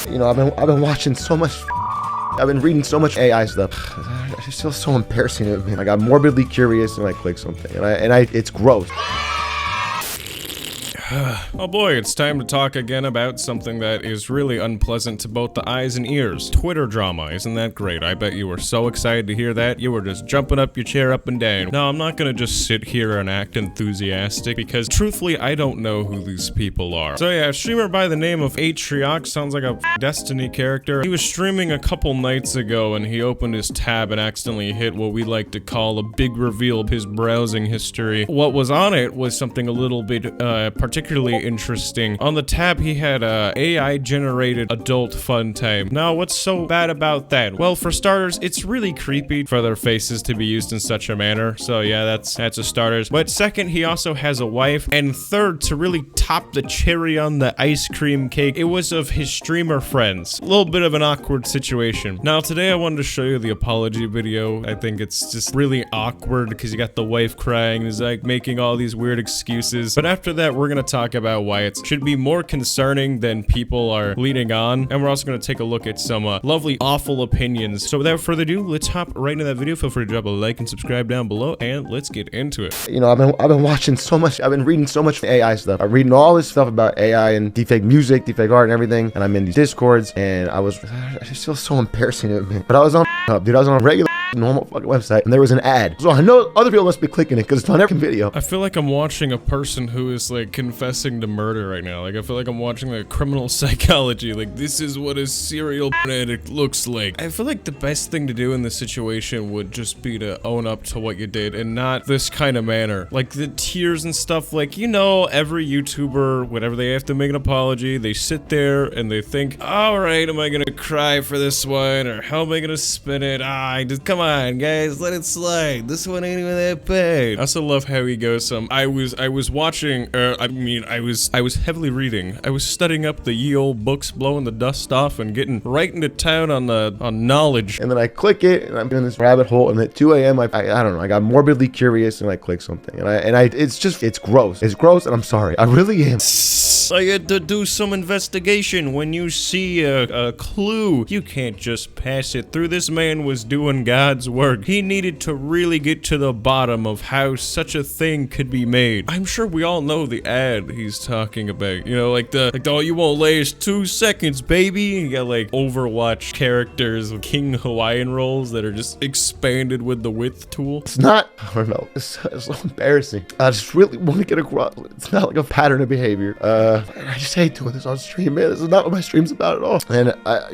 You know, I've been watching so much. I've been reading so much AI stuff. I just feel so embarrassing of me. I got morbidly curious and I click something, and it's gross. Oh boy, it's time to talk again about something that is really unpleasant to both the eyes and ears. Twitter drama, isn't that great? I bet you were so excited to hear that, you were just jumping up your chair up and down. No, I'm not gonna just sit here and act enthusiastic, because truthfully, I don't know who these people are. So yeah, a streamer by the name of HiI'mWonder, sounds like a Destiny character. He was streaming a couple nights ago and he opened his tab and accidentally hit what we like to call a big reveal of his browsing history. What was on it was something a little bit, particularly interesting. On the tab, he had a AI-generated adult fun time. Now, what's so bad about that? Well, for starters, it's really creepy for their faces to be used in such a manner. So yeah, that's a starters. But second, he also has a wife. And third, to really top the cherry on the ice cream cake, it was of his streamer friends. A little bit of an awkward situation. Now, today I wanted to show you the apology video. I think it's just really awkward because you got the wife crying and he's like making all these weird excuses. But after that, we're gonna talk about why it should be more concerning than people are leading on, and we're also going to take a look at some lovely awful opinions. So without further ado, let's hop right into that video. Feel free to drop a like and subscribe down below, and let's get into it. You know, I've been watching so much. I've been reading so much AI stuff. I'm reading all this stuff about AI and deepfake music, deepfake art, and everything. And I'm in these discords, and I just feel so embarrassing of me. But I was on dude. I was on a regular normal fucking website, and there was an ad. So I know other people must be clicking it because it's on every video. I feel like I'm watching a person who is like confessing to murder right now. Like, I feel like I'm watching like criminal psychology. Like, this is what a serial addict looks like. I feel like the best thing to do in this situation would just be to own up to what you did and not this kind of manner. Like the tears and stuff, like, you know, every YouTuber, whenever they have to make an apology, they sit there and they think, all right, am I gonna cry for this one? Or how am I gonna spin it? Come on, guys, let it slide. This one ain't even that bad. I also love how he goes, I was watching, I was heavily reading. I was studying up the ye old books, blowing the dust off and getting right into town on knowledge. And then I click it and I'm in this rabbit hole, and at 2 a.m. I don't know, I got morbidly curious and I click something, and it's gross. It's gross, and I'm sorry. I really am. I had to do some investigation. When you see a clue, you can't just pass it through. This man was doing God's work. He needed to really get to the bottom of how such a thing could be made. I'm sure we all know the ad he's talking about. You know, like oh, you won't last 2 seconds, baby. You got like Overwatch characters with King Hawaiian rolls that are just expanded with the width tool. It's not, I don't know, it's so embarrassing. I just really want to get across. It's not like a pattern of behavior. I just hate doing this on stream, man. This is not what my stream's about at all. And I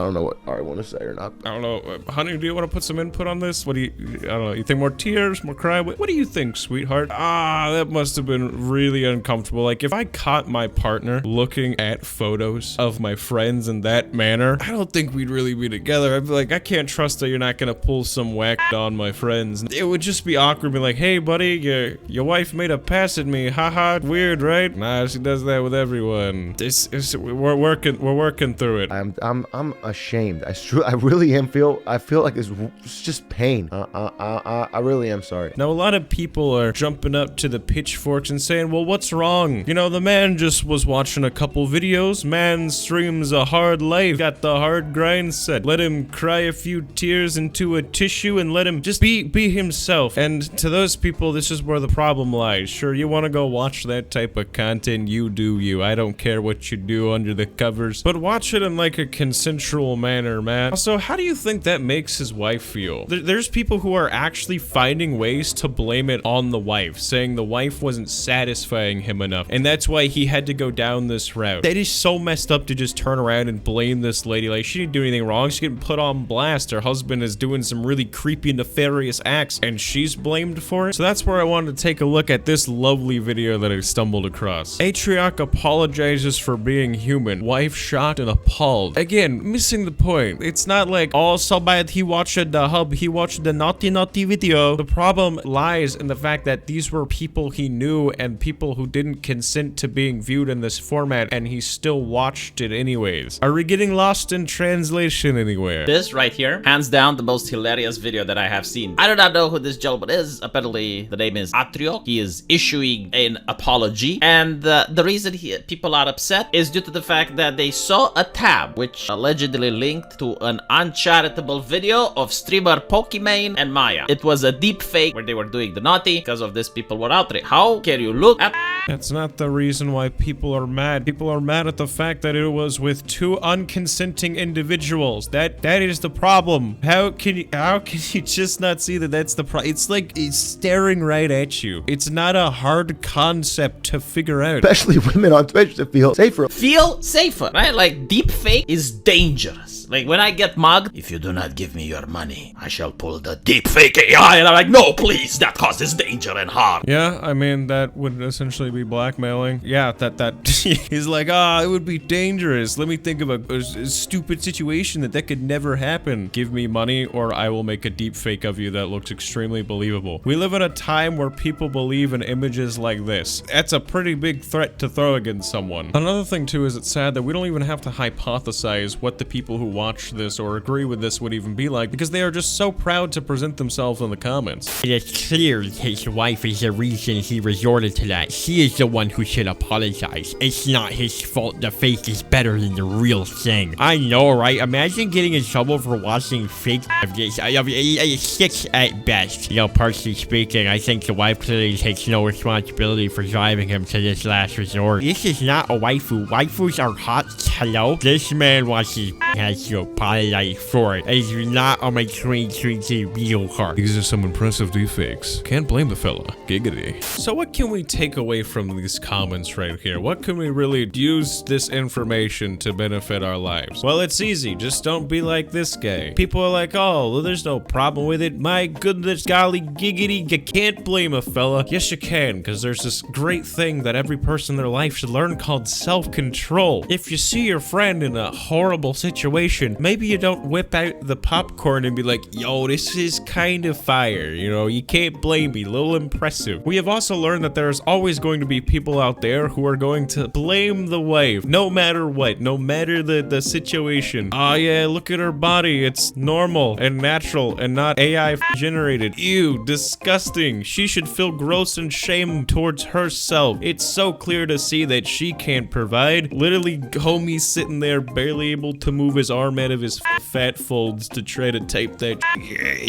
don't know what I want to say or not. I don't know. Honey, do you want to put some input on this? What do you, I don't know. You think more tears, more cry? What do you think, sweetheart? That must have been really uncomfortable. Like, if I caught my partner looking at photos of my friends in that manner, I don't think we'd really be together. I'd be like, I can't trust that you're not going to pull some whack on my friends. It would just be awkward. Be like, hey, buddy, your wife made a pass at me. Haha, weird, right? Nah, she does that with everyone. We're working through it. I'm ashamed. I really am. I feel like it's just pain. I really am sorry. Now, a lot of people are jumping up to the pitchforks and saying, well, what's wrong? You know, the man just was watching a couple videos. Man streams a hard life. Got the hard grind set. Let him cry a few tears into a tissue and let him just be himself. And to those people, this is where the problem lies. Sure, you want to go watch that type of content, you do you. I don't care what you do under the covers, but watch it in like a consensual manner, man. Also, how do you think that makes his wife feel? There's people who are actually finding ways to blame it on the wife, saying the wife wasn't satisfying him enough, and that's why he had to go down this route. That is so messed up to just turn around and blame this lady. Like, she didn't do anything wrong. She's getting put on blast. Her husband is doing some really creepy, nefarious acts, and she's blamed for it. So that's where I wanted to take a look at this lovely video that I stumbled across. HiI'mWonder apologizes for being human. Wife shocked and appalled. Again, missing the point. It's not like, oh, so bad he watched the naughty video. The problem lies in the fact that these were people he knew and people who didn't consent to being viewed in this format, and he still watched it anyways. Are we getting lost in translation anywhere? This right here, hands down the most hilarious video that I have seen. I do not know who this gentleman is. Apparently the name is Atrio. He is issuing an apology, and the reason people are upset is due to the fact that they saw a tab which allegedly linked to an uncharitable video of streamer Pokimane and Maya. It was a deep fake where they were doing the naughty. Because of this, people were outraged. How can you look at... That's not the reason why people are mad. People are mad at the fact that it was with two unconsenting individuals. That is the problem. How can you just not see that that's the problem? It's like it's staring right at you. It's not a hard concept to figure out. Especially women on Twitch to feel safer. Feel safer, right? Like deep fake is dangerous. Like when I get mugged, if you do not give me your money, I shall pull the deep fake AI. And I'm like, no, please, that causes danger and harm. Yeah, I mean, that would essentially be blackmailing. Yeah, that he's like, it would be dangerous. Let me think of a stupid situation that could never happen. Give me money or I will make a deep fake of you that looks extremely believable. We live in a time where people believe in images like this. That's a pretty big threat to throw against someone. Another thing too is it's sad that we don't even have to hypothesize what the people who watch this or agree with this would even be like, because they are just so proud to present themselves in the comments. It is clear his wife is the reason he resorted to that. She is the one who should apologize. It's not his fault the fake is better than the real thing. I know, right? Imagine getting in trouble for watching fake of this. It's 6 at best. You know, personally speaking, I think the wife clearly takes no responsibility for driving him to this last resort. This is not a waifu. Waifus are hot. Hello? This man wants his has to apologize for it. It's not on my 2020 video card. These are some impressive deepfakes. Can't blame the fella. Giggity. So what can we take away from these comments right here? What can we really use this information to benefit our lives? Well, it's easy. Just don't be like this guy. People are like, oh, well, there's no problem with it. My goodness, golly, giggity. You can't blame a fella. Yes, you can, because there's this great thing that every person in their life should learn called self-control. If you see your friend in a horrible situation, maybe you don't whip out the popcorn and be like, yo, this is kind of fire. You know, you can't blame me. A little impressive. We have also learned that there's always going to be people out there who are going to blame the wife, no matter what, no matter the situation. Oh yeah, look at her body. It's normal and natural and not AI generated. Ew, disgusting. She should feel gross and shame towards herself. It's so clear to see that she can't provide. Literally, homie sitting there barely able to move his arm out of his fat folds to try to type that.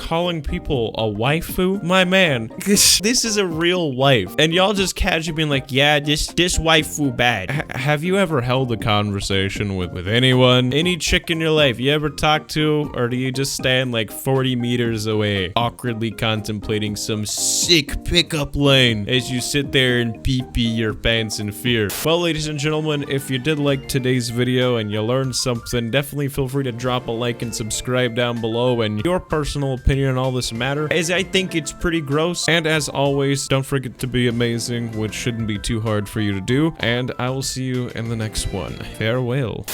Calling people a waifu? My man, this is a real wife. And y'all just casually being like, yeah, this waifu bad. Have you ever held a conversation with anyone? Any chick in your life you ever talk to? Or do you just stand like 40 meters away, awkwardly contemplating some sick pickup line as you sit there and pee-pee your pants in fear? Well, ladies and gentlemen, if you did like today's video and you learned something, definitely feel free to drop a like and subscribe down below. And your personal opinion on all this matter, as I think it's pretty gross. And as always, don't forget to be amazing, which shouldn't be too hard for you to do. And I will see you in the next one. Farewell.